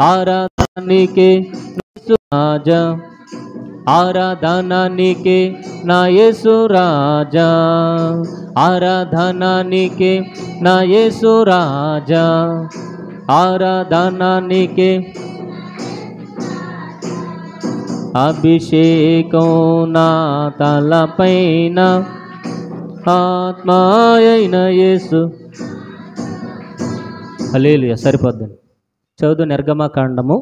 ఆరాధన నీకే యేసు రాజా, ఆరాధన నీకే నా యేసు రాజా, ఆరాధన నీకే నా యేసు రాజా, ఆరాధన నీకే. అభిషేకం నా తలపైన ఆత్మాయైన యేసు. హల్లెలూయా. సరిపోద్దండి. చదువు నిర్గమకాండము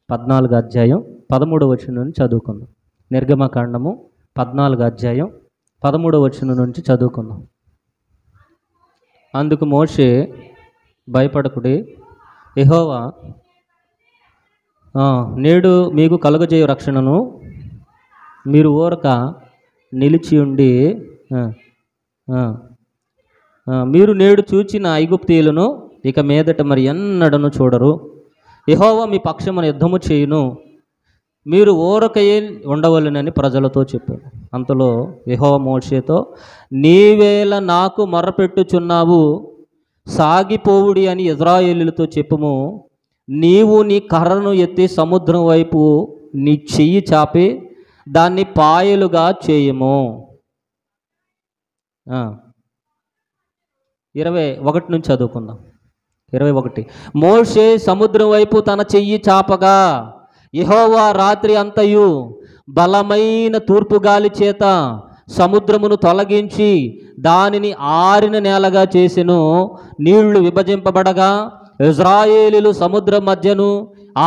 14వ అధ్యాయం 13వ వచనం నుంచి చదువుకుందాం. నిర్గమకాండము 14వ అధ్యాయం 13వ వచనం నుంచి చదువుకుందాం. అందుకు మోషే, భయపడకుడి, యెహోవా నేడు మీకు కలుగజేయు రక్షణను మీరు ఊరక నిలిచి ఉండి, మీరు నేడు చూచిన ఐగుప్తీయులను ఇక మీదట మరి ఎన్నడను చూడరు. యెహోవా మీ పక్షమున యుద్ధము చేయును, మీరు ఊరకయే ఉండవలెనని ప్రజలతో చెప్పారు. అంతలో యెహోవా మోషేతో, నీవేళ నాకు మొర్రపెట్టుచున్నావు, సాగిపోవుడి అని ఇశ్రాయేలీయులతో చెప్పుము. నీవు నీ కర్రను ఎత్తి సముద్రం వైపు నీ చెయ్యి చాపి దాన్ని పాయలుగా చేయము. 21 నుంచి చదువుకుందాం. 21. మోషే సముద్రం వైపు తన చెయ్యి చాపగా యెహోవా రాత్రి అంతయు బలమైన తూర్పు గాలి చేత సముద్రమును తొలగించి దానిని ఆరిన నేలగా చేసెను. నీళ్లు విభజింపబడగా ఇశ్రాయేలీయులు సముద్రం మధ్యను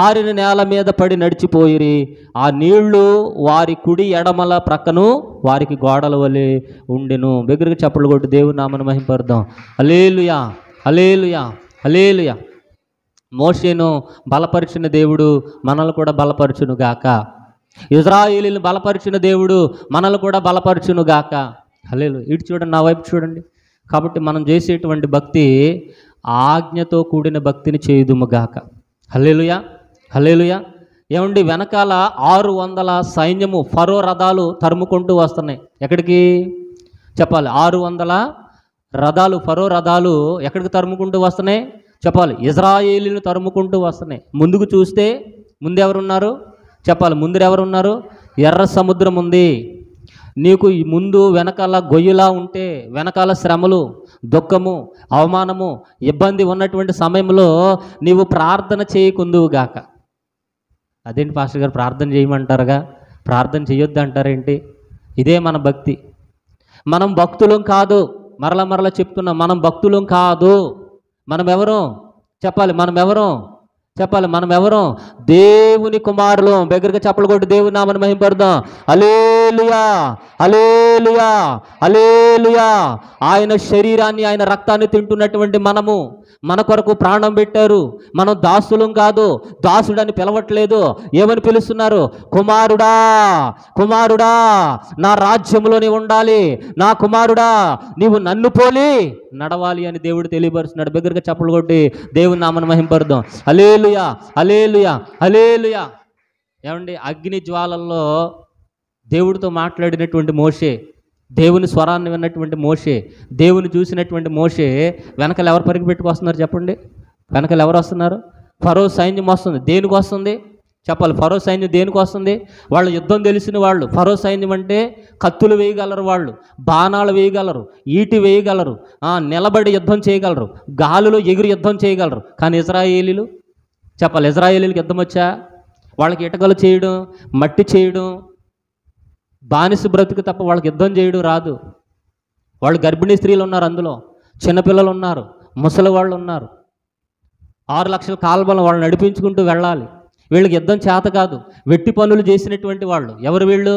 ఆరిన నేల మీద పడి నడిచిపోయిరి. ఆ నీళ్లు వారి కుడి ఎడమల ప్రక్కను వారికి గోడల వలె ఉండెను. దగ్గరికి చప్పట్లు కొట్టి దేవుని నామమును మహింపరుద్దాం. హల్లెలూయా, హల్లెలూయా, హల్లెలూయా. మోషేను బలపరిచిన దేవుడు మనల్ని కూడా బలపరచును గాక. ఇశ్రాయేలీయులను బలపరిచిన దేవుడు మనల్ని కూడా బలపరచును గాక. హల్లెలూయా. ఇటు చూడండి, నా వైపు చూడండి. కాబట్టి మనం చేసేటువంటి భక్తి ఆజ్ఞతో కూడిన భక్తిని చేయుదుము గాక. హల్లెలూయా, హల్లెలూయా. ఏమండి, వెనకాల 600 సైన్యము ఫరో రథాలు తరుముకుంటూ వస్తున్నాయి. ఎక్కడికి చెప్పాలి? 600 రథాలు, ఫరో రథాలు ఎక్కడికి తరుముకుంటూ వస్తున్నాయి చెప్పాలి? ఇశ్రాయేలీయులను తరుముకుంటూ వస్తున్నాయి. ముందుకు చూస్తే ముందెవరున్నారు చెప్పాలి? ముందు ఎవరున్నారు? ఎర్ర సముద్రం ఉంది. నీకు ముందు వెనకాల గొయ్యిలా ఉంటే, వెనకాల శ్రమలు, దుఃఖము, అవమానము, ఇబ్బంది ఉన్నటువంటి సమయంలో నీవు ప్రార్థన చేయకుందువుగాక. అదేంటి పాస్టర్ గారు ప్రార్థన చేయమంటారుగా, ప్రార్థన చేయొద్దు అంటారేంటి? ఇదే మన భక్తి. మనం భక్తులం కాదు. మరలా చెప్తున్నాం, మనం భక్తులం కాదు. మనం ఎవరు చెప్పాలి? మనం ఎవరు చెప్పాలి? మనం ఎవరు? దేవుని కుమారులు. దగ్గరగా చప్పలు కొట్టి దేవుని నామమును మహింపరుద్దాం. హల్లెలూయా, హల్లెలూయా, హల్లెలూయా. ఆయన శరీరాన్ని, ఆయన రక్తాన్ని తింటున్నటువంటి మనము, మన కొరకు ప్రాణం పెట్టారు. మనం దాసులం కాదు. దాసుడని పిలవట్లేదు. ఏమని పిలుస్తున్నారు? కుమారుడా, కుమారుడా, నా రాజ్యంలో నీవు ఉండాలి. నా కుమారుడా, నీవు నన్ను పోలి నడవాలి అని దేవుడు తెలియపరుస్తున్నాడు. దగ్గరగా చప్పలు కొట్టి దేవుని నామమును మహింపరుద్దాం. హల్లెలూయా, హల్లెలూయా, హల్లెలూయా. ఏమండి, అగ్ని జ్వాలల్లో దేవుడితో మాట్లాడినటువంటి మోషే, దేవుని స్వరాన్ని విన్నటువంటి మోషే, దేవుని చూసినటువంటి మోషే వెనకాల ఎవరు పరిగి పెట్టుకొస్తున్నారు చెప్పండి? వెనకాల ఎవరు వస్తున్నారు? ఫరో సైన్యం వస్తుంది. దేనికి వస్తుంది చెప్పాలి? ఫరో సైన్యం దేనికి వస్తుంది? వాళ్ళు యుద్ధం తెలిసిన వాళ్ళు. ఫరో సైన్యం అంటే కత్తులు వేయగలరు, వాళ్ళు బాణాలు వేయగలరు, ఈటి వేయగలరు, నిలబడి యుద్ధం చేయగలరు, గాలిలో ఎగిరి యుద్ధం చేయగలరు. కానీ ఇశ్రాయేలీలు చెప్పాలి? ఇశ్రాయేలీలకు యుద్ధం వచ్చా? వాళ్ళకి ఇటకలు చేయడం, మట్టి చేయడం, బానిస బ్రతుకు తప్ప వాళ్ళకి యుద్ధం చేయడం రాదు. వాళ్ళు గర్భిణీ స్త్రీలు ఉన్నారు, అందులో చిన్నపిల్లలు ఉన్నారు, ముసలి వాళ్ళు ఉన్నారు. 6 లక్షల కాల్బలం వాళ్ళు నడిపించుకుంటూ వెళ్ళాలి. వీళ్ళకి యుద్ధం చేత కాదు. వెట్టి పనులు చేసినటువంటి వాళ్ళు ఎవరు? వీళ్ళు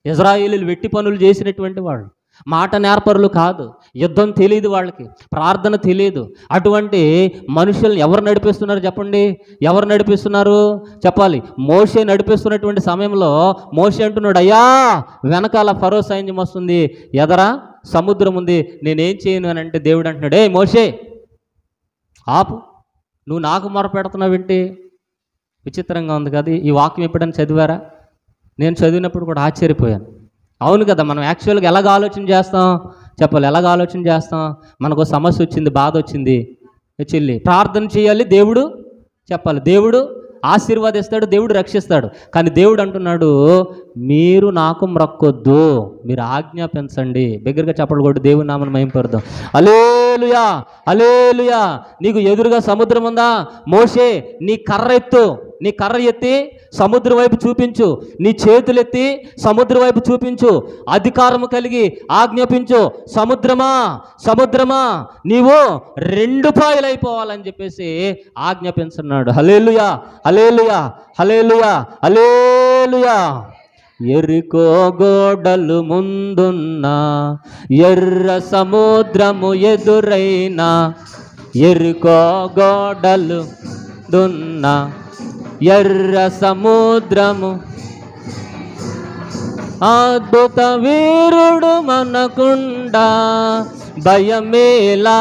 ఇశ్రాయేలీయులు వెట్టి పనులు చేసినటువంటి వాళ్ళు. మాట నేర్పరులు కాదు. యుద్ధం తెలియదు వాళ్ళకి, ప్రార్థన తెలియదు. అటువంటి మనుషుల్ని ఎవరు నడిపిస్తున్నారు చెప్పండి? ఎవరు నడిపిస్తున్నారు చెప్పాలి? మోషే నడిపిస్తున్నటువంటి సమయంలో మోషే అంటున్నాడు, అయ్యా వెనకాల ఫరో సైన్యం వస్తుంది, ఎదరా సముద్రం ఉంది, నేనేం చేయను అని అంటే దేవుడు అంటున్నాడు, ఏ మోషే ఆపు, నువ్వు నాకు మొర పెడుతున్నావేంటి? విచిత్రంగా ఉంది కదా. ఈ వాక్యం ఎప్పుడైనా చదివారా? నేను చదివినప్పుడు కూడా ఆశ్చర్యపోయాను. అవును కదా, మనం యాక్చువల్గా ఎలాగ ఆలోచన చేస్తాం చెప్పాలి? ఎలాగ ఆలోచన చేస్తాం? మనకు సమస్య వచ్చింది, బాధ వచ్చింది, చెల్లి ప్రార్థన చేయాలి, దేవుడు చెప్పాలి, దేవుడు ఆశీర్వాదిస్తాడు, దేవుడు రక్షిస్తాడు. కానీ దేవుడు అంటున్నాడు, మీరు నాకు మ్రొక్కొద్దు, మీరు ఆజ్ఞాపించండి. బిగ్గరగా చప్పట్లు కొట్టి దేవుని నామమును మహిమపరుద్దాం. హల్లెలూయా, హల్లెలూయా. నీకు ఎదురుగా సముద్రం ఉందా? మోషే నీ కర్ర ఎత్తు, నీ కర్ర ఎత్తి సముద్రం వైపు చూపించు, నీ చేతులెత్తి సముద్రం వైపు చూపించు, అధికారము కలిగి ఆజ్ఞాపించు, సముద్రమా సముద్రమా నీవు రెండు పాయలైపోవాలని చెప్పేసి ఆజ్ఞాపించున్నాడు. హల్లెలూయా, హల్లెలూయా, హల్లెలూయా, హల్లెలూయా. ఎరికో గోడలు ముందున్న ఎర్ర సముద్రము ఎదురైనా, ఎరికో గోడలు దున్న ఎర్ర సముద్రము, అద్భుత వీరుడు మనకుండా భయమేలా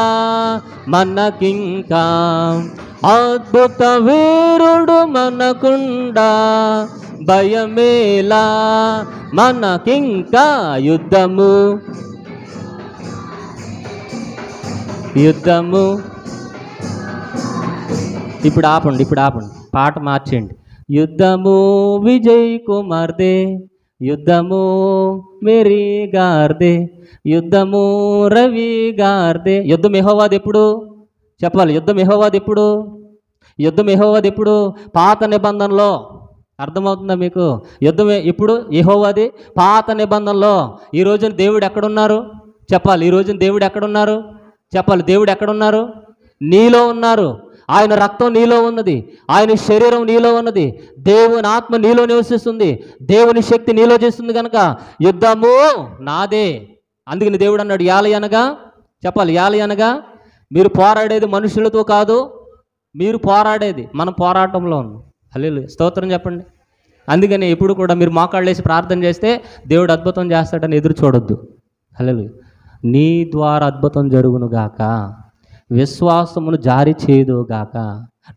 మనకింకా, అద్భుత వీరుడు మనకుండా భయమేలా మనకింకా, యుద్ధము యుద్ధము. ఇప్పుడు ఆపండి, పాట మార్చేయండి. యుద్ధము విజయ్ కుమార్దే, యుద్ధము మేరీ గార్దే, యుద్ధము రవి గార్దే. యుద్ధం యెహోవాది ఎప్పుడు? చెప్పాలి. యుద్ధం యెహోవాది ఎప్పుడు? యుద్ధం యెహోవాది ఎప్పుడు? పాత నిబంధనలో. అర్థమవుతుందా మీకు? యుద్ధం ఇప్పుడు యెహోవాది పాత నిబంధనలో. ఈ రోజున దేవుడు ఎక్కడున్నారు? చెప్పాలి. ఈ రోజున దేవుడు ఎక్కడున్నారు? చెప్పాలి. దేవుడు ఎక్కడున్నారు? నీలో ఉన్నారు. ఆయన రక్తం నీలో ఉన్నది, ఆయన శరీరం నీలో ఉన్నది, దేవుని ఆత్మ నీలో నివసిస్తుంది, దేవుని శక్తి నీలో చేస్తుంది. కనుక యుద్ధము నాదే. అందుకని దేవుడు అన్నాడు, యాలయనగా. చెప్పాలి. యాలయనగా మీరు పోరాడేది మనుషులతో కాదు, మీరు పోరాడేది మన పోరాటంలో ఉన్నాం. హల్లెలూయా, స్తోత్రం చెప్పండి. అందుకని ఎప్పుడు కూడా మీరు మోకాళ్ళు వేసి ప్రార్థన చేస్తే దేవుడు అద్భుతం చేస్తాడని ఎదురు చూడొద్దు. హల్లెలూయా. నీ ద్వారా అద్భుతం జరుగునుగాక, విశ్వాసమును జారీ చేయదుగాక.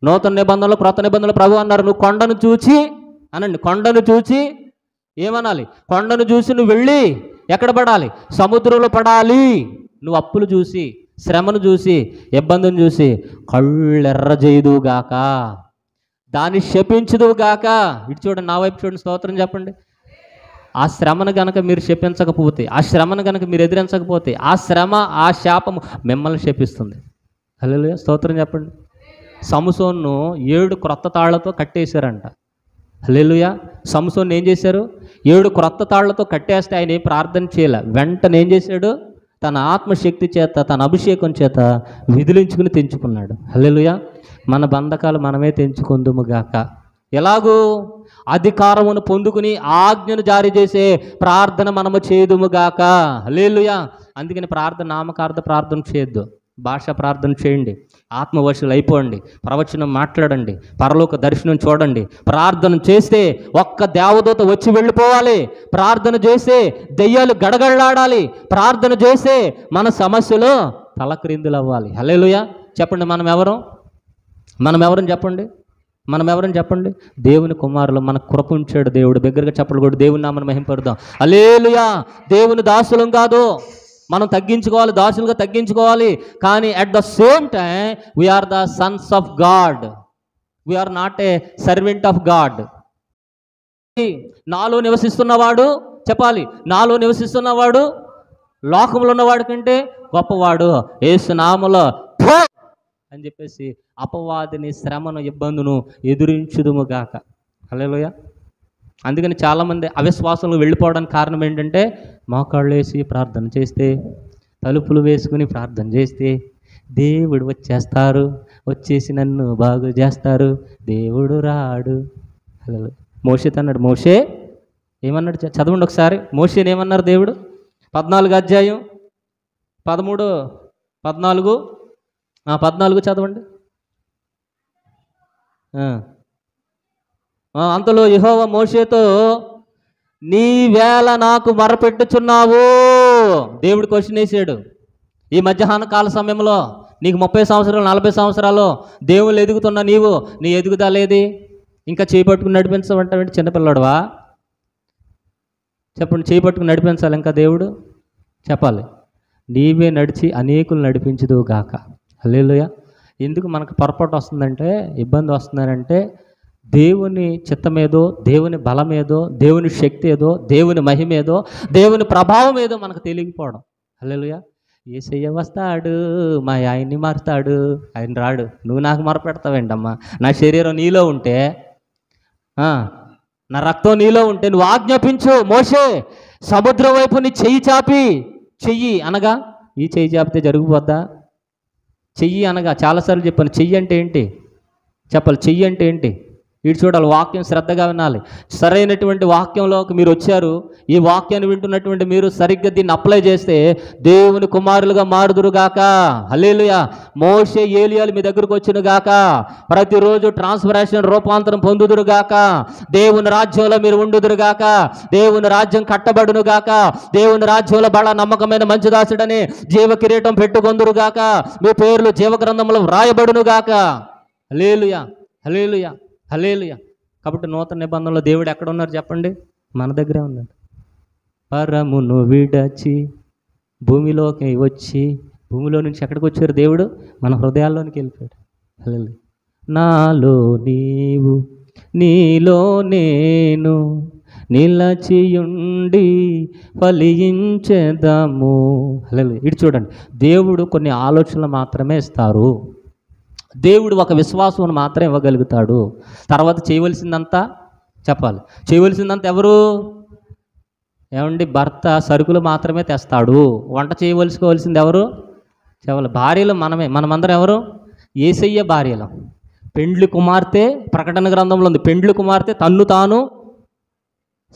నూతన నిబంధనలు క్రొత్త నిబంధనలు ప్రభు అన్నారు, నువ్వు కొండను చూచి అనండి, కొండను చూచి ఏమనాలి? కొండను చూసి నువ్వు వెళ్ళి ఎక్కడ పడాలి? సముద్రంలో పడాలి. నువ్వు అప్పులు చూసి, శ్రమను చూసి, ఇబ్బందిని చూసి కళ్ళెర్ర చేయదుగాక, దాన్ని శపించదుగాక. ఇటు చూడండి, నా వైపు చూడండి, స్తోత్రం చెప్పండి. ఆ శ్రమను గనక మీరు శపించకపోతే, ఆ శ్రమను గనక మీరు ఎదిరించకపోతే, ఆ శ్రమ, ఆ శాపము మిమ్మల్ని శపిస్తుంది. హల్లెలూయా, స్తోత్రం చెప్పండి. సంసోన్ను 7 క్రొత్త తాళ్లతో కట్టేశారంట. హల్లెలూయా. సంసోన్ని ఏం చేశారు? 7 క్రొత్త తాళ్లతో కట్టేస్తే ఆయన ఏం ప్రార్థన చేయలే. వెంటనే ఏం చేశాడు? తన ఆత్మశక్తి చేత, తన అభిషేకం చేత విధులించుకుని తెంచుకున్నాడు. హల్లెలూయా. మన బంధకాలు మనమే తెంచుకుందుముగాక. ఎలాగూ? అధికారమును పొందుకుని ఆజ్ఞను జారీ చేసే ప్రార్థన మనము చేదుముగాక. హల్లెలూయా. అందుకని ప్రార్థన, నామకార్థ ప్రార్థన చేయొద్దు, భాషా ప్రార్థన చేయండి, ఆత్మవశులు అయిపోండి, ప్రవచనం మాట్లాడండి, పరలోక దర్శనం చూడండి. ప్రార్థన చేస్తే ఒక్క దేవదూత వచ్చి వెళ్ళిపోవాలి. ప్రార్థన చేస్తే దెయ్యాలు గడగడలాడాలి. ప్రార్థన చేస్తే మన సమస్యలు తలక్రిందులు అవ్వాలి. హల్లెలూయా. చెప్పండి, మనం ఎవరం చెప్పండి? మనం ఎవరని చెప్పండి? దేవుని కుమారులు. మన కృప ఉంచాడు దేవుడు. దగ్గరగా చెప్పలు కూడా దేవుని నామమును మహిమపరుద్దాం. హల్లెలూయా. దేవుని దాసులం కాదు, మనం తగ్గించుకోవాలి, దాసులుగా తగ్గించుకోవాలి. కానీ at the same time we are the sons of God, we are not a servant of God. నాలో నివసిస్తున్నవాడు, చెప్పాలి, నాలో నివసిస్తున్నవాడు లోకంలో ఉన్నవాడి కంటే గొప్పవాడు. యేసు నామములో అని చెప్పేసి అపవాదిని, శ్రమను, ఇబ్బందును ఎదురించుదుముగాక. హల్లెలూయా. అందుకని చాలామంది అవిశ్వాసంలో వెళ్ళిపోవడానికి కారణం ఏంటంటే, మోకాళ్ళు వేసి ప్రార్థన చేస్తే, తలుపులు వేసుకుని ప్రార్థన చేస్తే దేవుడు వచ్చేసి నన్ను బాగు చేస్తారు, దేవుడు రాడు. హల్లెలూయా. మోషేతో అన్నాడు, మోషే ఏమన్నాడు? చదవండి ఒకసారి. మోషేని ఏమన్నారు దేవుడు? 14 అధ్యాయం 13, 14 చదవండి. అంతలో యెహోవా మోషేతో, నీవేళ నాకు మొరపెట్టుచున్నావు. దేవుడు క్వశ్చన్ వేసాడు. ఈ మధ్యాహ్న కాల సమయంలో నీకు 30 సంవత్సరాలు, 40 సంవత్సరాలు దేవుళ్ళు ఎదుగుతున్నా నీవు, నీ ఎదుగుదలేది? ఇంకా చేపట్టుకుని నడిపించమంటే చిన్నపిల్లడువా? చెప్పండి, చేపట్టుకుని నడిపించాలి ఇంకా దేవుడు? చెప్పాలి. నీవే నడిచి అనేకులు నడిపించుదువుగాక. హల్లెలూయా. ఎందుకు మనకు పొరపాటు వస్తుందంటే, ఇబ్బంది వస్తుందంటే, దేవుని చిత్తమేదో, దేవుని బలమేదో, దేవుని శక్తి ఏదో, దేవుని మహిమేదో, దేవుని ప్రభావం ఏదో మనకు తెలియకపోవడం. హల్లెలూయా. యేసయ్య వస్తాడు, మా ఆయన్ని మారుతాడు, ఆయన రాడు. నువ్వు నాకు మొరపెడతావేంటమ్మా? నా శరీరం నీలో ఉంటే, నా రక్తం నీలో ఉంటే నువ్వు ఆజ్ఞాపించు. మోషే సముద్రం వైపు నీ చెయ్యి చాపి, చెయ్యి అనగా ఈ చెయ్యి చాపితే జరిగిపోద్దా? చెయ్యి అనగా చాలాసార్లు చెప్పాను. చెయ్యి అంటే ఏంటి చెప్పాలి. చెయ్యి అంటే ఏంటి? ఇటు చూడాలి, వాక్యం శ్రద్ధగా వినాలి. సరైనటువంటి వాక్యంలోకి మీరు వచ్చారు. ఈ వాక్యాన్ని వింటున్నటువంటి మీరు సరిగ్గా దీన్ని అప్లై చేస్తే దేవుని కుమారులుగా మారుదురుగాక. హల్లెలూయా. మోషే ఏలియాలు మీ దగ్గరకు వచ్చినగాక. ప్రతిరోజు ట్రాన్స్ఫర్మేషన్ రూపాంతరం పొందుదురుగాక. దేవుని రాజ్యంలో మీరు ఉండుదురుగాక. దేవుని రాజ్యం కట్టబడునుగాక. దేవుని రాజ్యంలో బల నమ్మకమైన మంచి దాసుడని జీవ కిరీటం పెట్టుకొందురుగాక. మీ పేర్లు జీవగ్రంథంలో వ్రాయబడునుగాక. హల్లెలూయా, హల్లెలూయా, హల్లెలూయా. కాబట్టి నూతన నిబంధనలో దేవుడు ఎక్కడ ఉన్నారు చెప్పండి? మన దగ్గరే ఉన్నాడు. పరమును విడచి భూమిలోకి వచ్చి, భూమిలో నుంచి ఎక్కడికి వచ్చారు? దేవుడు మన హృదయాల్లోనికి వెళ్ళిపోయాడు. హల్లెలూయా. నాలో నీవు నీలో నేను నిలచియుండి ఫలించెదము. హల్లెలూయా. ఇటు చూడండి, దేవుడు కొన్ని ఆలోచనలు మాత్రమే ఇస్తారు. దేవుడు ఒక విశ్వాసం మాత్రం ఇవ్వగలుగుతాడు. తర్వాత చేయవలసిందంతా చెప్పాలి. చేయవలసిందంతా ఎవరు? ఏమండి, భర్త సరుకులు మాత్రమే తెస్తాడు. వంట చేయవలసుకోవాల్సింది ఎవరు? చెప్పాలి. భార్యలు మనమే. మనమందరం ఎవరు? యేసయ్య భార్యలు. పెండ్లి కుమార్తె, ప్రకటన గ్రంథంలో ఉంది, పెండ్లి కుమార్తె తన్ను తాను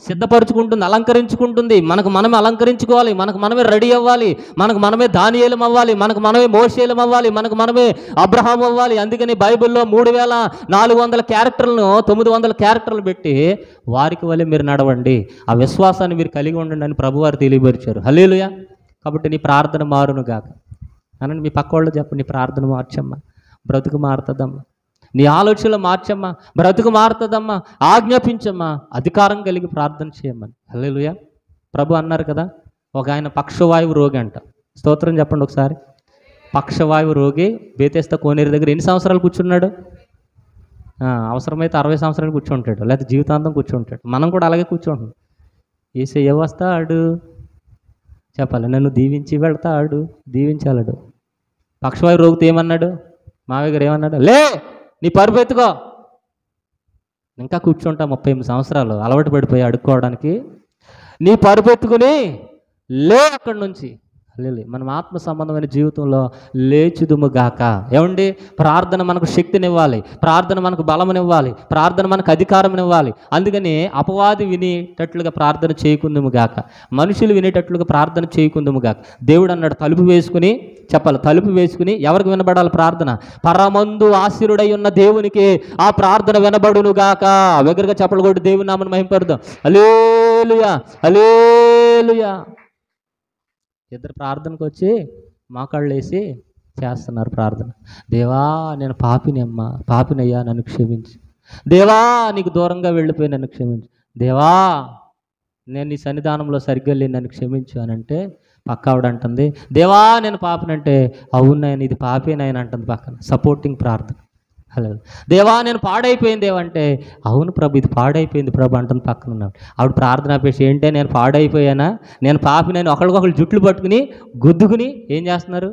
సిద్ధపరుచుకుంటుంది, అలంకరించుకుంటుంది. మనకు మనమే అలంకరించుకోవాలి, మనకు మనమే రెడీ అవ్వాలి, మనకు మనమే దానియేలం అవ్వాలి, మనకు మనమే మోషేలం అవ్వాలి, మనకు మనమే అబ్రహాం అవ్వాలి. అందుకని బైబిల్లో 3400 క్యారెక్టర్లను 900 క్యారెక్టర్లు పెట్టి వారికి వల్లే మీరు నడవండి, ఆ విశ్వాసాన్ని మీరు కలిగి ఉండండి అని ప్రభువారు తెలియపరిచారు. హల్లెలూయా. కాబట్టి నీ ప్రార్థన మారును గాక. అనండి మీ పక్క వాళ్ళు చెప్పండి, నీ ప్రార్థన మార్చమ్మా, బ్రతుకు మారుతుందమ్మా. నీ ఆలోచనలు మార్చమ్మా, బ్రతుకు మారుతుందమ్మా. ఆజ్ఞాపించమ్మా, అధికారం కలిగి ప్రార్థన చేయమని. హల్లెలూయా. ప్రభు అన్నారు కదా, ఒక ఆయన పక్షవాయువు రోగి అంట. స్తోత్రం చెప్పండి ఒకసారి. పక్షవాయువు రోగి బేతెస్తా కోనేరు దగ్గర ఎన్ని సంవత్సరాలు కూర్చున్నాడు? అవసరమైతే 60 సంవత్సరాలు కూర్చుంటాడు, లేకపోతే జీవితాంతం కూర్చుంటాడు. మనం కూడా అలాగే కూర్చుంటాం. యేసయ్య వస్తాడు చెప్పాలి, నన్ను దీవించి వెళ్తాడు, దీవించాలడు. పక్షవాయువు రోగితో ఏమన్నాడు? మావయ్య గారు ఏమన్నాడు? లే, నీ పరుపు ఎత్తుకో. ఇంకా కూర్చుంటా 38 సంవత్సరాలు అలవాటు పడిపోయి అడుక్కోవడానికి. నీ పరుపు ఎత్తుకుని లే అక్కడి నుంచి. లేదు, మనం ఆత్మ సంబంధమైన జీవితంలో లేచుదుము గాక. ఏమండి, ప్రార్థన మనకు శక్తినివ్వాలి, ప్రార్థన మనకు బలమునివ్వాలి, ప్రార్థన మనకు అధికారమునివ్వాలి. అందుకని అపవాది వినేటట్లుగా ప్రార్థన చేయకుందుము గాక, మనుషులు వినేటట్లుగా ప్రార్థన చేయకుందుము గాక. దేవుడు అన్నాడు, తలుపు వేసుకుని చెప్పాలి, తలుపు వేసుకుని ఎవరికి వినబడాలి ప్రార్థన? పరమందు ఆశీనుడై ఉన్న దేవునికి ఆ ప్రార్థన వినబడును గాక. దగ్గరగా చెప్పలు కొట్టి దేవుని నామమును మహింపరుదాం. హల్లెలూయా, హల్లెలూయా. ఇద్దరు ప్రార్థనకు వచ్చి మోకాళ్ళు వేసి చేస్తున్నారు ప్రార్థన. దేవా, నేను పాపినమ్మా, పాపినయ్యా, నన్ను క్షమించు. దేవా, నీకు దూరంగా వెళ్ళిపోయి నన్ను క్షమించు. దేవా, నేను నీ సన్నిధానంలో సరిగ్గా లేని నన్ను క్షమించు అని అంటే పక్క ఆవిడ అంటుంది, దేవా నేను పాపినంటే అవునాయన ఇది పాపేనాయన అంటుంది పక్కన. సపోర్టింగ్ ప్రార్థన. హలో, దేవా నేను పాడైపోయింది దేవంటే అవును ప్రభు ఇది పాడైపోయింది ప్రభు అంటుంది పక్కన ఉన్నాడు. ఆవిడ ప్రార్థన ఆపేసి ఏంటే నేను పాడైపోయానా, నేను పాపినని ఒకరికొకరు జుట్లు పట్టుకుని గుద్దుకుని ఏం చేస్తున్నారు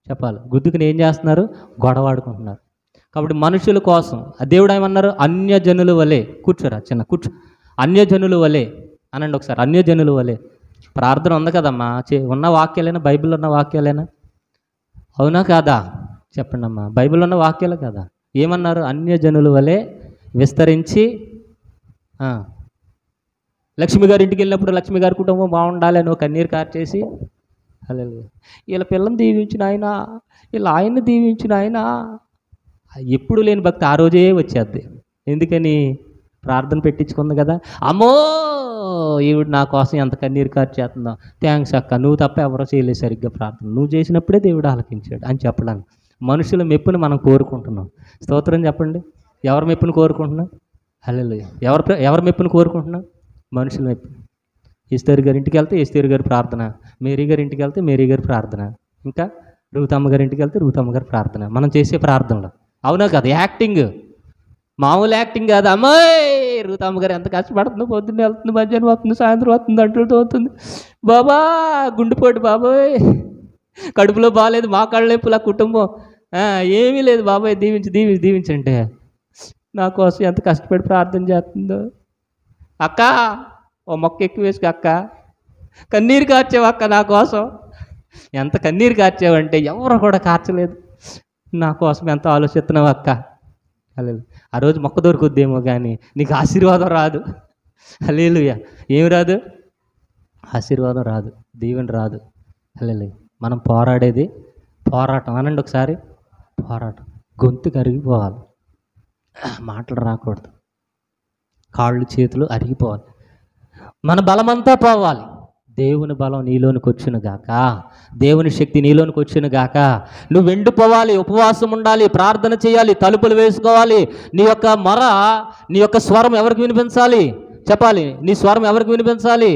చెప్పాలి, గుద్దుకుని ఏం చేస్తున్నారు, గొడవాడుకుంటున్నారు. కాబట్టి మనుషుల కోసం దేవుడు ఏమన్నారు, అన్యజనుల వలె కూర్చోరా చిన్న కూర్చో, అన్యజనుల వలె అనండి ఒకసారి, అన్యజనుల వలె. ప్రార్థన ఉంది కదమ్మా, ఉన్న వాక్యాలేనా, బైబిల్లో ఉన్న వాక్యాలేనా, అవునా కాదా చెప్పండి అమ్మా, బైబిల్లో ఉన్న వాక్యాలు కదా. ఏమన్నారు, అన్యజనుల వలె విస్తరించి. లక్ష్మి గారి ఇంటికి వెళ్ళినప్పుడు లక్ష్మి గారి కుటుంబం బాగుండాలి అని ఒక కన్నీరు కార్చేసి హల్లెలూయా, వీళ్ళ పిల్లని దీవించిన ఆయన, వీళ్ళ ఆయన్ని దీవించిన ఆయన. ఎప్పుడు లేని భక్తి ఆ రోజే వచ్చేద్ది. ఎందుకని, ప్రార్థన పెట్టించుకుంది కదా. అమ్మో ఈవిడ నా కోసం ఎంత కన్నీరు కార్చేస్తుందో, థ్యాంక్స్ అక్క, నువ్వు తప్ప ఎవరో చేయలేదు సరిగ్గా ప్రార్థన, నువ్వు చేసినప్పుడే దేవుడు ఆలకించాడు అని చెప్పడానికి. మనుషుల మెప్పుని మనం కోరుకుంటున్నాం. స్తోత్రం చెప్పండి. ఎవరి మెప్పుని కోరుకుంటున్నాం? హల్లెలూయా. ఎవరి మెప్పుని కోరుకుంటున్నాం? మనుషుల మెప్పు. ఎస్తేరు గారి ఇంటికి వెళ్తే ఎస్తేరు గారి ప్రార్థన, మేరీ గారి ఇంటికి వెళ్తే మేరీ గారి ప్రార్థన, ఇంకా రూతమ్మ గారి ఇంటికి వెళ్తే రూతమ్మ గారి ప్రార్థన. మనం చేసే ప్రార్థనలు అవునా కదా, యాక్టింగ్. మామూలు యాక్టింగ్ కాదు. అమ్మాయి రూతమ్మ గారు ఎంత కష్టపడుతుందో, పొద్దున్న వెళ్తుంది, మధ్యాహ్నం వస్తుంది, సాయంత్రం వస్తుంది, అంటులతో వస్తుంది, బాబా గుండెపోటు బాబోయ్, కడుపులో బాగాలేదు, మా కళ్ళెప్పుల కుటుంబం, ఏమీ లేదు బాబాయ్, దీవించి దీవించి దీవించంటే నా కోసం ఎంత కష్టపడి ప్రార్థన చేస్తుందో. అక్క ఓ మొక్క ఎక్కువ వేసుకు అక్క, కన్నీరు కార్చావు అక్క నా కోసం. ఎంత కన్నీరు కార్చావంటే ఎవరు కూడా కార్చలేదు, నా కోసం ఎంత ఆలోచిస్తున్నావు అక్క. హల్లెలూయా. ఆ రోజు మొక్క దొరుకుద్దేమో కానీ నీకు ఆశీర్వాదం రాదు. హల్లెలూయా. ఏమి రాదు? ఆశీర్వాదం రాదు, దీవెన రాదు. హల్లెలూయా. మనం పోరాడేది పోరాటం. అనండి ఒకసారి, పోరాటం. గొంతు కరిగిపోవాలి, మాటలు రాకూడదు, కాళ్ళు చేతులు అరిగిపోవాలి, మన బలమంతా పోవాలి. దేవుని బలం నీలోనికి వచ్చును గాక, దేవుని శక్తి నీలోనికి వచ్చును గాక. నువ్వు ఎండిపోవాలి, ఉపవాసం ఉండాలి, ప్రార్థన చేయాలి, తలుపులు వేసుకోవాలి. నీ యొక్క మొర, నీ యొక్క స్వరం ఎవరికి వినిపించాలి? చెప్పాలి. నీ స్వరం ఎవరికి వినిపించాలి?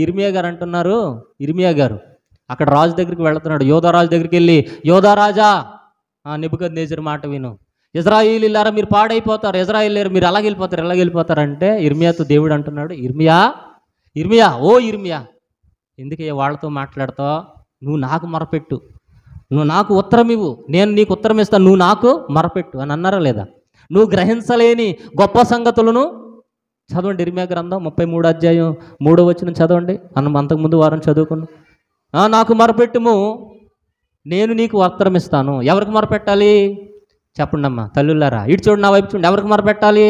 ఇర్మియా గారు అంటున్నారు, ఇర్మియా గారు అక్కడ రాజు దగ్గరికి వెళుతున్నాడు. యోధారాజు దగ్గరికి వెళ్ళి, యోధారాజా నెబుకద్నెజరు మాట విను, ఇజ్రాయిలీలారా మీరు పాడైపోతారు, ఇజ్రాయిలీలారా మీరు అలాగ వెళ్ళిపోతారంటే ఇర్మియాతో దేవుడు అంటున్నాడు, ఇర్మియా ఇర్మియా, ఓ ఇర్మియా, ఎందుకయ్యా వాళ్ళతో మాట్లాడతావు? నువ్వు నాకు మొరపెట్టు, నువ్వు నాకు ఉత్తరం ఇవ్వు, నేను నీకు ఉత్తరం ఇస్తాను, నువ్వు నాకు మొరపెట్టు అని అన్నారా లేదా? నువ్వు గ్రహించలేని గొప్ప సంగతులను చదవండి. ఇర్మియా గ్రంథం 33 అధ్యాయం 3వ వచనం చదవండి. అంతకుముందు వారం చదువుకున్నాం. నాకు మొరపెట్టుము, నేను నీకు ఉత్తరం ఇస్తాను. ఎవరికి మొరపెట్టాలి చెప్పండి అమ్మా తల్లులారా, ఇటు చూడండి, నా వైపు చూడండి. ఎవరికి మొరపెట్టాలి?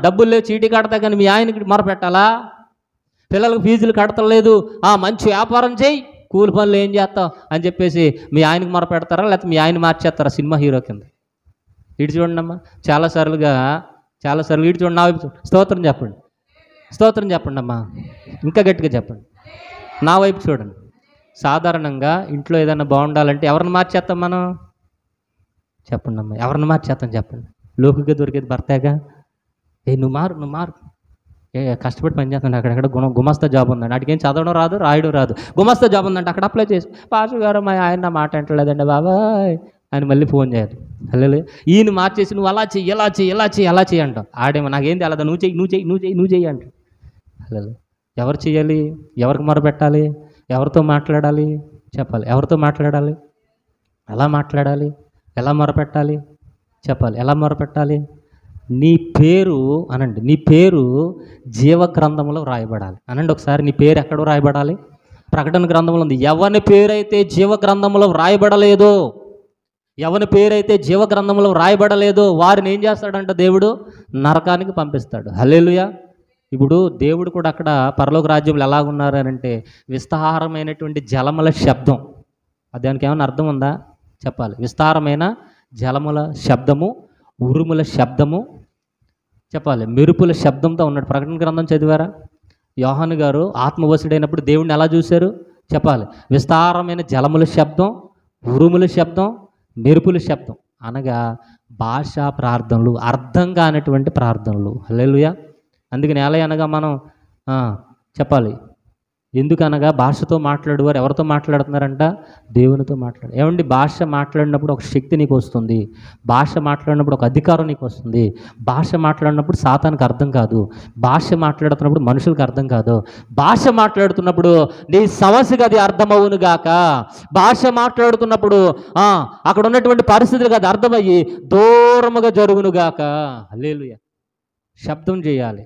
డబ్బులు లేవు, చీటీ కడతా కానీ మీ ఆయనకి మొరపెట్టాలా? పిల్లలకు ఫీజులు కడతలేదు, మంచి వ్యాపారం చేయి, కూలి పనులు ఏం చేస్తావు అని చెప్పేసి మీ ఆయనకి మొరపెడతారా, లేకపోతే మీ ఆయన మార్చేస్తారా సినిమా హీరో కింద? ఇటు చూడండి అమ్మా, చాలాసార్లు ఇటు చూడండి, నా వైపు చూడండి, స్తోత్రం చెప్పండి, స్తోత్రం చెప్పండి అమ్మా, ఇంకా గట్టిగా చెప్పండి, నా వైపు చూడండి. సాధారణంగా ఇంట్లో ఏదైనా బాగుండాలంటే ఎవరిని మార్చేస్తాం మనం? చెప్పండి అమ్మా, ఎవరిని మార్చేస్తాం చెప్పండి? లోకుగా దొరికేది భర్తేగా. నువ్వు మారు, కష్టపడి పని చేస్తాడు, అక్కడెక్కడ గుమస్తా జాబ్ ఉందండి, అడిగేం చదవడం రాదు, రాయడం రాదు, గుమస్తా జాబ్ ఉందంటే అక్కడ అప్లై చేసి, పాస్టర్ గారు మా ఆయన నా మాట అంటలేదండి బాబాయ్ అని మళ్ళీ ఫోన్ చేయాలి. హల్లెలూయా. ఈయన మార్చేసి నువ్వు అలా చెయ్యి, అలా చెయ్యి అంటావు. ఆడేమో నాకేం తెలదా, నువ్వు చెయ్యి అంటావు. హల్లెలూయా. ఎవరు చెయ్యాలి? ఎవరికి మొరపెట్టాలి? ఎవరితో మాట్లాడాలి? చెప్పాలి. ఎవరితో మాట్లాడాలి? ఎలా మాట్లాడాలి? ఎలా మొరపెట్టాలి? చెప్పాలి. ఎలా మొరపెట్టాలి? నీ పేరు అనండి, నీ పేరు జీవ గ్రంథంలో రాయబడాలి. అనండి ఒకసారి, నీ పేరు ఎక్కడో రాయబడాలి? ప్రకటన గ్రంథంలో ఉంది. ఎవరి పేరైతే జీవ గ్రంథంలో రాయబడలేదో, ఎవరి పేరైతే జీవ గ్రంథంలో రాయబడలేదో వారిని ఏం చేస్తాడంట? దేవుడు నరకానికి పంపిస్తాడు. హల్లెలూయా. ఇప్పుడు దేవుడు కూడా అక్కడ పరలోక రాజ్యంలో ఎలాగున్నారు అని అంటే విస్తారమైనటువంటి జలముల శబ్దం. దానికి ఏమైనా అర్థం ఉందా? చెప్పాలి. విస్తారమైన జలముల శబ్దము, ఉరుముల శబ్దము, చెప్పాలి, మెరుపుల శబ్దంతో ఉన్నాడు. ప్రకటన గ్రంథం చదివారా? యోహాను గారు ఆత్మవశుడైనప్పుడు దేవుడిని ఎలా చూశారు? చెప్పాలి. విస్తారమైన జలముల శబ్దం, ఉరుముల శబ్దం, మెరుపుల శబ్దం, అనగా భాషా ప్రార్థనలు, అర్థం కానటువంటి ప్రార్థనలు. హల్లెలూయా. అందుకని ఎలా అనగా మనం చెప్పాలి. ఎందుకనగా భాషతో మాట్లాడేవారు ఎవరితో మాట్లాడుతున్నారంట? దేవునితో మాట్లాడు. ఏమండి, భాష మాట్లాడినప్పుడు ఒక శక్తి నీకు వస్తుంది, భాష మాట్లాడినప్పుడు ఒక అధికారం నీకు వస్తుంది. భాష మాట్లాడినప్పుడు సాతానికి అర్థం కాదు, భాష మాట్లాడుతున్నప్పుడు మనుషులకు అర్థం కాదు. భాష మాట్లాడుతున్నప్పుడు నీ సమస్యకు అది అర్థమవును గాక. భాష మాట్లాడుతున్నప్పుడు అక్కడ ఉన్నటువంటి పరిస్థితులకు అది అర్థమయ్యి దూరముగా జరుగును గాక. హల్లెలూయా. శబ్దం చేయాలి,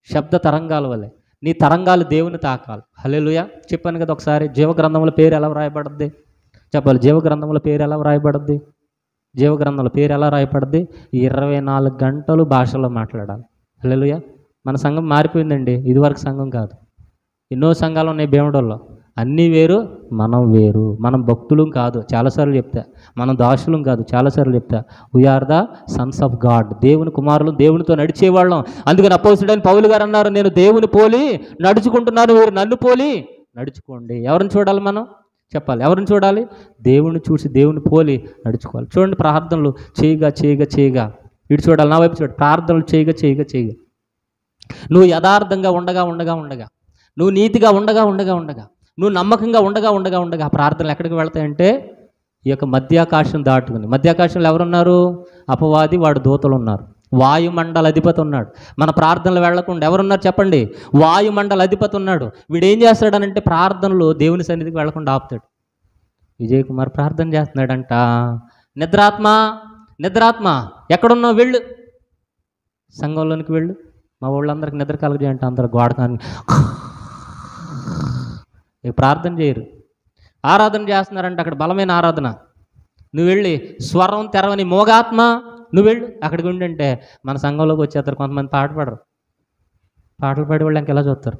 శబ్ద తరంగాల వల్లే నీ తరంగాలు దేవుని తాకాలి. హల్లెలూయా. చెప్పాను కదా ఒకసారి, జీవగ్రంథంలో పేరు ఎలా రాయబడద్ది? చెప్పాలి. జీవగ్రంథంలో పేరు ఎలా రాయబడద్ది? జీవగ్రంథంలో పేరు ఎలా రాయబడద్ది? 24 గంటలు భాషలో మాట్లాడాలి. హల్లెలూయా. మన సంఘం మారిపోయిందండి, ఇదివరకు సంఘం కాదు. ఎన్నో సంఘాలు ఉన్నాయి భీమడోల్లో, అన్నీ వేరు, మనం వేరు. మనం భక్తులం కాదు, చాలాసార్లు చెప్తా. మనం దాసులం కాదు, చాలాసార్లు చెప్తా. We are the sons of God, దేవుని కుమారులు, దేవునితో నడిచేవాళ్ళం. అందుకని అపోస్తుడైన పౌలు గారు అన్నారు, నేను దేవుని పోలి నడుచుకుంటున్నాను, మీరు నన్ను పోలి నడుచుకోండి. ఎవరిని చూడాలి మనం? చెప్పాలి. ఎవరిని చూడాలి? దేవుని చూసి దేవుని పోలి నడుచుకోవాలి. చూడండి, ప్రార్థనలు చేయగా ఇటు చూడాలి, నా వైపు చూడాలి. ప్రార్థనలు చేయగా నువ్వు యథార్థంగా ఉండగా, నువ్వు నీతిగా ఉండగా, నువ్వు నమ్మకంగా ఉండగా ఆ ప్రార్థనలు ఎక్కడికి వెళ్తాయంటే ఈ యొక్క మధ్యాకాశం దాటుకుని, మధ్యాకాశంలో ఎవరున్నారు? అపవాది వాడు దూతలు ఉన్నారు. వాయుమండల అధిపతి ఉన్నాడు. మన ప్రార్థనలు వెళ్లకుండా ఎవరున్నారు చెప్పండి? వాయుమండల అధిపతి ఉన్నాడు. వీడు ఏం చేస్తాడనంటే ప్రార్థనలు దేవుని సన్నిధికి వెళ్లకుండా ఆపుతాడు. విజయ్ కుమార్ ప్రార్థన చేస్తున్నాడంట, నిద్రాత్మ నిద్రాత్మ ఎక్కడున్నావు వెళ్ళు, సంఘంలోనికి వెళ్ళు, మా వాళ్ళందరికీ నిద్ర కలగజేయంటే అందరు గోడ కానీ ప్రార్థన చేయరు. ఆరాధన చేస్తున్నారంటే అక్కడ బలమైన ఆరాధన, నువ్వు వెళ్ళి స్వరం తెరవని మోగాత్మ నువ్వు వెళ్ళు అక్కడికి ఉండంటే మన సంఘంలోకి వచ్చేస్తారు. కొంతమంది పాటలు పాడే వాళ్ళు ఇంకెలా చూస్తారు?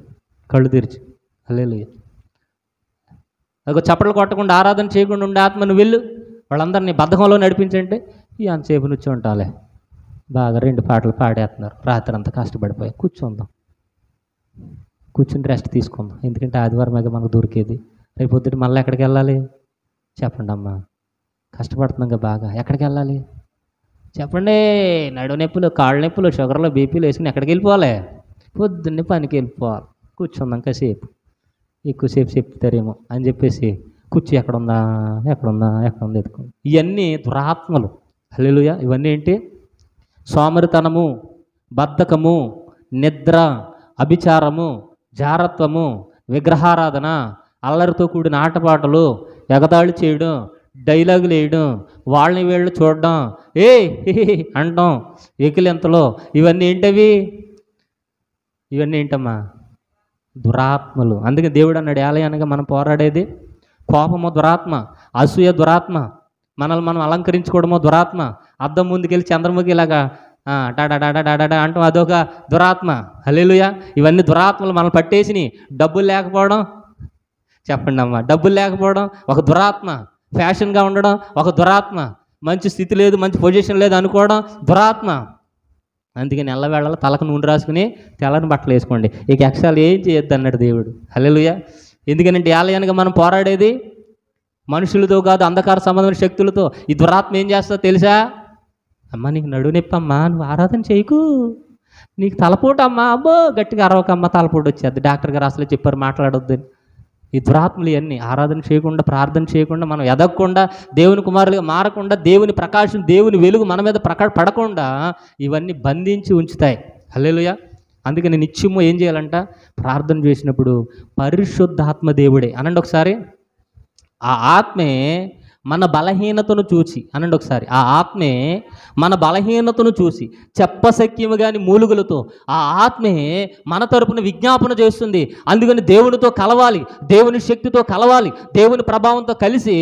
కళ్ళు తెరిచి హల్లెలూయా. అదిగో చప్పట్లు కొట్టకుండా ఆరాధన చేయకుండా ఉండే ఆత్మ నువ్వు వెళ్ళు, వాళ్ళందరినీ బద్ధకంలో నడిపించంటే ఈ అంతసేపు నుంచి ఉంటాలే, బాగా 2 పాటలు పాడేస్తున్నారు, రాత్రి అంతా కష్టపడిపోయి కూర్చుందాం, కూర్చుని రెస్ట్ తీసుకుందాం, ఎందుకంటే ఆదివారం మీద మనకు దొరికేది, రేపు పొద్దుట మళ్ళీ ఎక్కడికి వెళ్ళాలి చెప్పండి అమ్మా, కష్టపడుతున్నాగా బాగా, ఎక్కడికి వెళ్ళాలి చెప్పండి, నడువు నొప్పులు, కాళ్ళ నొప్పులు, షుగర్లు, బీపీలు వేసుకుని ఎక్కడికి వెళ్ళిపోవాలి, పొద్దున్నే పనికి వెళ్ళిపోవాలి, కూర్చుందాం కాసేపు, ఎక్కువసేపు చెప్తారేమో అని చెప్పేసి కూర్చి ఎక్కడుందా ఎత్తుకోండి. ఇవన్నీ దురాత్మలు. హల్లెలూయా. ఇవన్నీ ఏంటి? సోమరితనము, బద్ధకము, నిద్ర, అభిచారము, జారత్వము, విగ్రహారాధన, అల్లరితో కూడిన ఆటపాటలు, ఎగతాళి చేయడం, డైలాగులు వేయడం, వాళ్ళని వీళ్ళు చూడడం, ఏ అంటాం, ఎకిలెంతలో, ఇవన్నీ ఏంటవి? ఇవన్నీ ఏంటమ్మా? దురాత్మలు. అందుకే దేవుడు అన్నాడు, ఆలయానగా మనం పోరాడేది కోపము దురాత్మ, అసూయ దురాత్మ, మనల్ని మనం అలంకరించుకోవడమో దురాత్మ, అద్దం ముందుకెళ్ళి చంద్రముఖి ఇలాగా డాడా అంటాం, అదొక దురాత్మ. హల్లెలూయా. ఇవన్నీ దురాత్మలు మనల్ని పట్టేసినాయి. డబ్బులు లేకపోవడం చెప్పండి అమ్మ, డబ్బులు లేకపోవడం ఒక దురాత్మ, ఫ్యాషన్గా ఉండడం ఒక దురాత్మ, మంచి స్థితి లేదు, మంచి పొజిషన్ లేదు అనుకోవడం దురాత్మ. అందుకని ఎల్లవేళలా తలకు నూనె రాసుకుని తెల్లని బట్టలు వేసుకోండి, ఇక ఎక్స్ట్రాలు ఏం చేయొద్దు అన్నాడు దేవుడు. హల్లెలూయా. ఎందుకనంటే ఆలయానికి మనం పోరాడేది మనుషులతో కాదు, అంధకార సంబంధమైన శక్తులతో. ఈ దురాత్మ ఏం చేస్తుందో తెలుసా? అమ్మ నీకు నడువు నొప్పి అమ్మా, నువ్వు ఆరాధన చేయకు, నీకు తలపోటు అమ్మా, అబ్బో గట్టిగా అరవకమ్మ, తలపోటు వచ్చేది, డాక్టర్ గారు అసలు చెప్పారు మాట్లాడొద్దని. ఈ దురాత్మలు ఇవన్నీ ఆరాధన చేయకుండా, ప్రార్థన చేయకుండా, మనం ఎదగకుండా, దేవుని కుమారులుగా మారకుండా, దేవుని ప్రకాశం, దేవుని వెలుగు మన మీద పడకుండా ఇవన్నీ బంధించి ఉంచుతాయి. హల్లెలూయా. అందుకని నిత్యము ఏం చేయాలంట? ప్రార్థన చేసినప్పుడు పరిశుద్ధాత్మ దేవుడే అనండి ఒకసారి. ఆ ఆత్మే మన బలహీనతను చూసి అనండి ఒకసారి. ఆ ఆత్మే మన బలహీనతను చూసి చెప్పశక్యము కాని మూలుగులతో ఆ ఆత్మే మన తరపున విజ్ఞాపన చేస్తుంది. అందుకని దేవునితో కలవాలి, దేవుని శక్తితో కలవాలి, దేవుని ప్రభావంతో కలిసి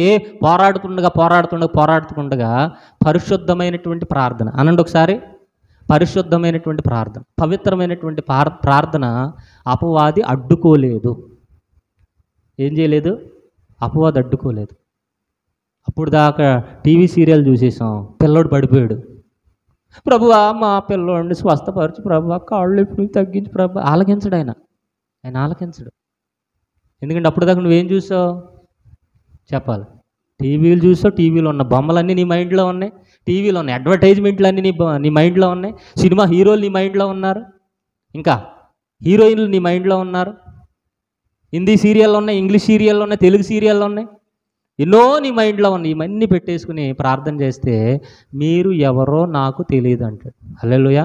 పోరాడుతుండగా పరిశుద్ధమైనటువంటి ప్రార్థన అనండి ఒకసారి. పరిశుద్ధమైనటువంటి ప్రార్థన, పవిత్రమైనటువంటి ప్రార్థన అపవాది అడ్డుకోలేదు. ఏం చేయలేదు? అపవాది అడ్డుకోలేదు. అప్పుడు దాకా టీవీ సీరియల్ చూసేసాం, పిల్లోడు పడిపోయాడు, ప్రభువా మా పిల్లోడిని స్వస్థపరచు ప్రభువా, కాళ్ళు ఇప్పుడు తగ్గించు ప్రభు. ఆలకించడు ఆయన ఆలకించడు. ఎందుకంటే అప్పుడు దాకా నువ్వేం చూసావు చెప్పాలి? టీవీలు చూసావు, టీవీలో ఉన్న బొమ్మలన్నీ నీ మైండ్లో ఉన్నాయి, టీవీలో ఉన్న అడ్వర్టైజ్మెంట్లు అన్నీ నీ మైండ్లో ఉన్నాయి, సినిమా హీరోలు నీ మైండ్లో ఉన్నారు, ఇంకా హీరోయిన్లు నీ మైండ్లో ఉన్నారు, హిందీ సీరియల్లో ఉన్నాయి, ఇంగ్లీష్ సీరియల్లో ఉన్నాయి, తెలుగు సీరియల్లో ఉన్నాయి, ఎన్నో నీ మైండ్లో ఉన్నాయి. ఇవన్నీ పెట్టేసుకుని ప్రార్థన చేస్తే మీరు ఎవరో నాకు తెలియదు అంటాడు. హల్లెలూయా.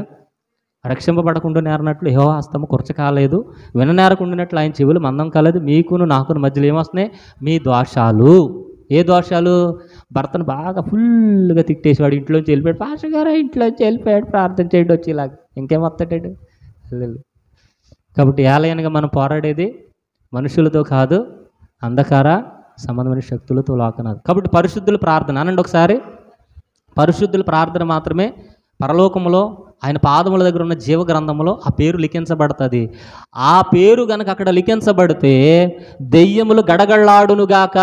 రక్షింపబడకుండా నేరనట్లు యెహోవా హస్తము కురచ కాలేదు, విననేరకుండానట్లు ఆయన చెవులు మందం కాలేదు, మీకును నాకును మధ్యలో ఏమొస్తున్నాయి? మీ దోషాలు. ఏ దోషాలు? భర్తను బాగా ఫుల్గా తిట్టేసి వాడు ఇంట్లోంచి వెళ్ళిపోయాడు, పాస్టర్ గారు ఇంట్లోంచి వెళ్ళిపోయాడు, ప్రార్థన చేయండి వచ్చి ఇలాగ, ఇంకేమొస్తాడు? కాబట్టి ఆలయానికి మనం పోరాడేది మనుషులతో కాదు, అంధకార సంబంధమైన శక్తులతో లోకనాదు. కాబట్టి పరిశుద్ధుల ప్రార్థన అనండి ఒకసారి. పరిశుద్ధుల ప్రార్థన మాత్రమే పరలోకములో ఆయన పాదముల దగ్గర ఉన్న జీవ గ్రంథంలో ఆ పేరు లిఖించబడుతుంది. ఆ పేరు గనక అక్కడ లిఖించబడితే దెయ్యములు గడగళ్ళాడునుగాక,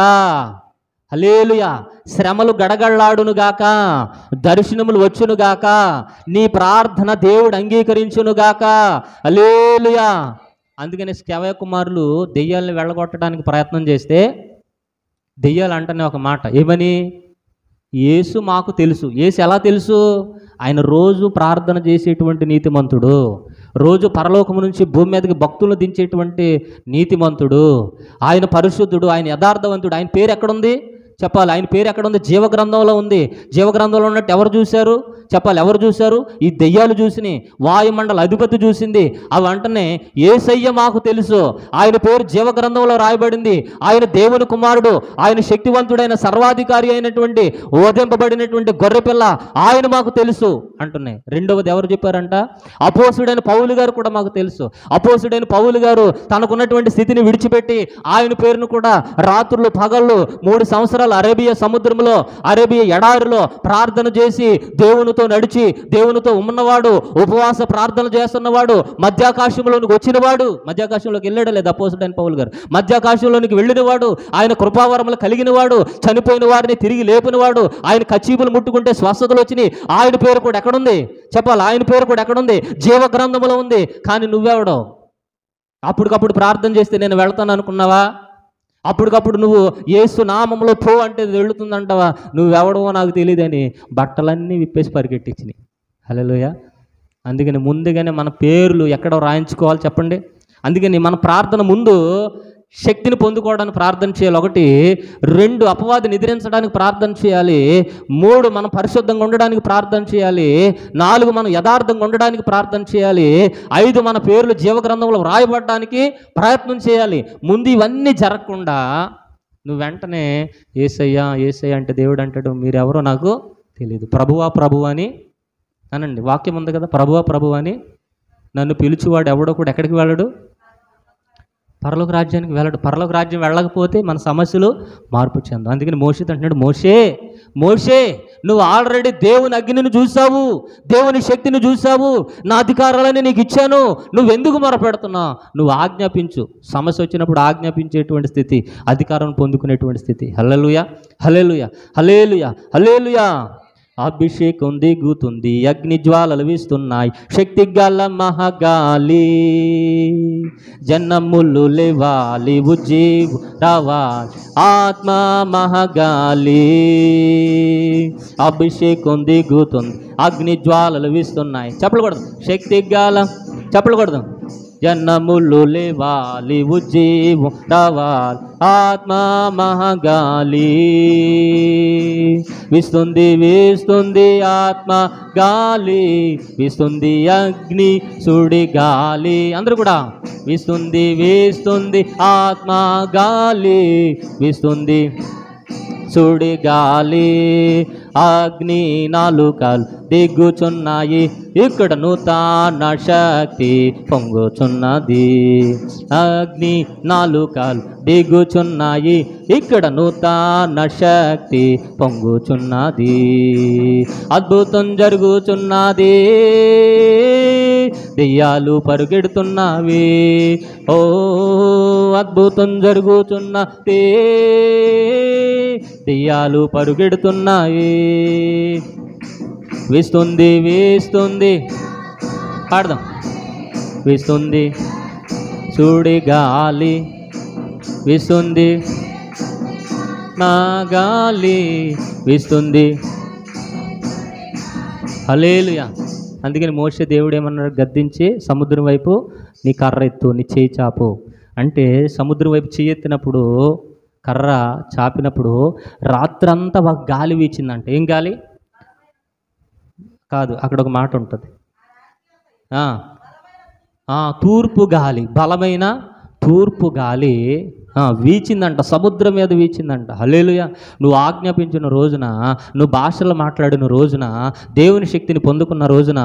హల్లెలూయా, శ్రమలు గడగళ్ళాడునుగాక, దర్శనములు వచ్చునుగాక, నీ ప్రార్థన దేవుడు అంగీకరించునుగాక, హల్లెలూయా. అందుకని స్కెవయ కుమారులు దెయ్యాలను వెళ్ళగొట్టడానికి ప్రయత్నం చేస్తే దెయ్యాలు అంటనే ఒక మాట, ఏమని? యేసు మాకు తెలుసు. యేసు ఎలా తెలుసు? ఆయన రోజు ప్రార్థన చేసేటువంటి నీతిమంతుడు, రోజు పరలోకము నుంచి భూమి మీదకి భక్తులను దించేటువంటి నీతిమంతుడు, ఆయన పరిశుద్ధుడు, ఆయన యథార్థవంతుడు. ఆయన పేరు ఎక్కడుంది? చెప్పాలి. ఆయన పేరు ఎక్కడ ఉంది? జీవగ్రంథంలో ఉంది. జీవగ్రంథంలో ఉన్నట్టు ఎవరు చూశారు? చెప్పాలి, ఎవరు చూశారు? ఈ దెయ్యాలు చూసినాయి, వాయుమండల అధిపతి చూసింది. అవి అంటనే యేసయ్య మాకు తెలుసు, ఆయన పేరు జీవగ్రంథంలో రాయబడింది, ఆయన దేవుని కుమారుడు, ఆయన శక్తివంతుడైన సర్వాధికారి అయినటువంటి ఓదింపబడినటువంటి గొర్రెపిల్ల, ఆయన మాకు తెలుసు అంటున్నాయి. రెండవది ఎవరు చెప్పారంట? అపోస్తుడైన పౌలు గారు కూడా మాకు తెలుసు. అపోస్తుడైన పౌలు గారు తనకున్నటువంటి స్థితిని విడిచిపెట్టి ఆయన పేరును కూడా రాత్రులు పగళ్ళు 3 సంవత్సరాలు అరేబియా సముద్రంలో, అరేబియా ఎడారిలో ప్రార్థన చేసి దేవునితో నడిచి దేవునితో ఉన్నవాడు, ఉపవాస ప్రార్థన చేస్తున్నవాడు, మధ్యాకాశంలోనికి వచ్చినవాడు. మధ్యాకాశంలోకి వెళ్ళాడు లేదా అపోస్తుడైన పౌలు గారు? మధ్యాకాశంలోనికి వెళ్ళినవాడు, ఆయన కృపావరములు కలిగినవాడు, చనిపోయిన వారిని తిరిగి లేపినవాడు, ఆయన కచీపులు ముట్టుకుంటే స్వస్థతలు వచ్చినాయి. ఆయన పేరు కూడా ఎక్కడుంది? చెప్పాలి, ఆయన పేరు కూడా ఎక్కడుంది? జీవగ్రంథంలో ఉంది. కానీ నువ్వెవడో? అప్పటికప్పుడు ప్రార్థన చేస్తే నేను వెళ్తాను అనుకున్నావా? అప్పటికప్పుడు నువ్వు యేసు నామంలో పో అంటే వెళుతుందంటావా? నువ్వెవడవో నాకు తెలియదని బట్టలన్నీ విప్పేసి పరిగెట్టించినాయి. హల్లెలూయా. అందుకని ముందుగానే మన పేర్లు ఎక్కడ రాయించుకోవాలి చెప్పండి. అందుకని మన ప్రార్థన ముందు శక్తిని పొందుకోవడానికి ప్రార్థన చేయాలి. 1, 2 అపవాది నిద్రించడానికి ప్రార్థన చేయాలి. 3 మనం పరిశుద్ధంగా ఉండడానికి ప్రార్థన చేయాలి. 4 మనం యథార్థంగా ఉండడానికి ప్రార్థన చేయాలి. 5 మన పేర్లు జీవగ్రంథంలో వ్రాయబడడానికి ప్రయత్నం చేయాలి. ముందు ఇవన్నీ జరగకుండా నువ్వు వెంటనే యేసయ్యా యేసయ్యా అంటే దేవుడు అంటాడు, మీరెవరో నాకు తెలియదు. ప్రభువా ప్రభువా అని అనండి. వాక్యం ఉంది కదా, ప్రభువా ప్రభువా అని. నన్ను పిలిచివాడు ఎవడో కూడా ఎక్కడికి వెళ్ళడు? పరలోక రాజ్యానికి వెళ్ళడు. పరలోక రాజ్యం వెళ్ళకపోతే మన సమస్యలు మార్పు చెందవు. అందుకని మోషేతో అంటున్నాడు, మోషే మోషే నువ్వు ఆల్రెడీ దేవుని అగ్నిని చూసావు, దేవుని శక్తిని చూసావు, నా అధికారాలని నీకు ఇచ్చాను, నువ్వెందుకు మొరపెడుతున్నావు? నువ్వు ఆజ్ఞాపించు. సమస్య వచ్చినప్పుడు ఆజ్ఞాపించేటువంటి స్థితి, అధికారం పొందుకునేటువంటి స్థితి. హల్లెలూయా హల్లెలూయా హల్లెలూయా హల్లెలూయా. అభిషేకం దిగుతుంది, అగ్ని జ్వాలలు వీస్తున్నాయి, శక్తి గల మహాగాలి, జనములు లేవాలి, ఉజ్జీవు రావాలి, ఆత్మ మహాగాలి. అభిషేకం దిగుతుంది, అగ్ని జ్వాలలు వీస్తున్నాయి. చెప్పలు కొడదాం, శక్తి గల, చెప్పలు కొడదాం. జనములు లేవాలి, ఉజ్జీవు రావాలి, ఆత్మ మహాగాలి. వీస్తుంది వీస్తుంది ఆత్మ గాలి, వీస్తుంది అగ్ని సుడి గాలి. అందరూ కూడా వీస్తుంది వీస్తుంది ఆత్మ గాలి, వీస్తుంది సుడి గాలి, అగ్ని నాలుకలు దిగుచున్నాయి, ఇక్కడ నూతన శక్తి పొంగుచున్నది. అగ్ని నాలుకలు దిగుచున్నాయి, ఇక్కడ నూతన శక్తి పొంగుచున్నది. అద్భుతం జరుగుచున్నది, దెయ్యాలు పరుగెడుతున్నవి. ఓ అద్భుతం జరుగుచున్నది, దెయ్యాలు పరుగెడుతున్నాయి. వీస్తుంది వీస్తుంది, పాడదాం. వీస్తుంది చూడి గాలి, వీస్తుంది నా గాలి, వీస్తుంది. హల్లెలూయా. అందుకని మోషే దేవుడు ఏమన్నాడు? గద్దించి సముద్రం వైపు నీ కర్ర ఎత్తు, నీ చేయి చాపు అంటే, సముద్రం వైపు చేయి ఎత్తినప్పుడు, కర్ర చాపినప్పుడు రాత్రంతా ఒక గాలి వీచిందంట. ఏం గాలి? కాదు, అక్కడ ఒక మాట ఉంటుంది, తూర్పు గాలి, బలమైన తూర్పు గాలి వీచిందంట, సముద్రం మీద వీచిందంట. హల్లెలూయా. నువ్వు ఆజ్ఞాపించిన రోజున, నువ్వు భాషలు మాట్లాడిన రోజున, దేవుని శక్తిని పొందుకున్న రోజున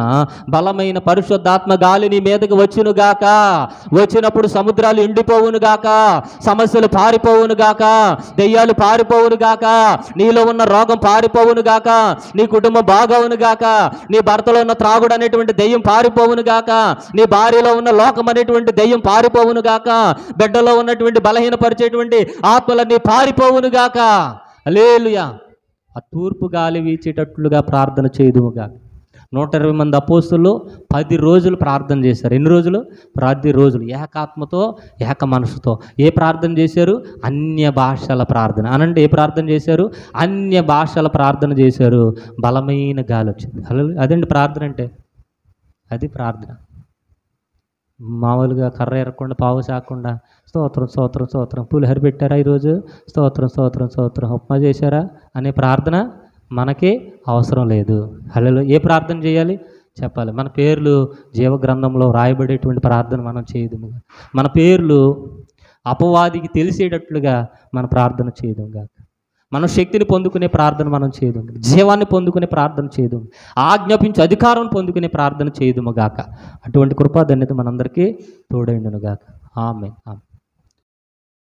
బలమైన పరిశుద్ధాత్మ గాలి నీ మీదకి వచ్చును గాక. వచ్చినప్పుడు సముద్రాలు ఎండిపోవును గాక, సమస్యలు పారిపోవును గాక, దెయ్యాలు పారిపోవును గాక, నీలో ఉన్న రోగం పారిపోవును గాక, నీ కుటుంబం బాగవును గాక, నీ భర్తలో ఉన్న త్రాగుడు అనేటువంటి దెయ్యం పారిపోవును గాక, నీ భార్యలో ఉన్న లోకం అనేటువంటి దెయ్యం పారిపోవును గాక, బిడ్డలో ఉన్నటువంటి బలహీన పరిచేటువంటి ఆత్మలన్నీ పారిపోవునుగాక. హల్లెలూయా. ఆ తూర్పు గాలి వీచేటట్లుగా ప్రార్థన చేయుదుముగా. 120 మంది అపోస్తులు 10 రోజులు ప్రార్థన చేశారు. ఎన్ని రోజులు? 10 రోజులు ఏకాత్మతో, ఏక మనసుతో. ఏ ప్రార్థన చేశారు? అన్య భాషల ప్రార్థన. అనంటే ఏ ప్రార్థన చేశారు? అన్య భాషల ప్రార్థన చేశారు. బలమైన గాలి వచ్చింది. హల్లెలూయా. అదండి ప్రార్థన అంటే, అది ప్రార్థన. మామూలుగా కర్ర ఎరగకుండా పావు సాకుండా స్తోత్రం స్తోత్రం స్తోత్రం, పులిహోర పెట్టారా ఈరోజు, స్తోత్రం స్తోత్రం స్తోత్రం, ఉప్మా చేశారా అనే ప్రార్థన మనకి అవసరం లేదు. హల్లెలూయా. ఏ ప్రార్థన చేయాలి చెప్పాలి. మన పేర్లు జీవగ్రంథంలో రాయబడేటువంటి ప్రార్థన మనం చేయదుము. మన పేర్లు అపవాదికి తెలిసేటట్లుగా మన ప్రార్థన చేయదుగా. మనం శక్తిని పొందుకునే ప్రార్థన మనం చేయదు, జీవాన్ని పొందుకునే ప్రార్థన చేయదు, ఆజ్ఞాపించి అధికారం పొందుకునే ప్రార్థన చేయదుము గాక. అటువంటి కృపాధన్యత మనందరికీ తోడైండును గాక. ఆమేన్.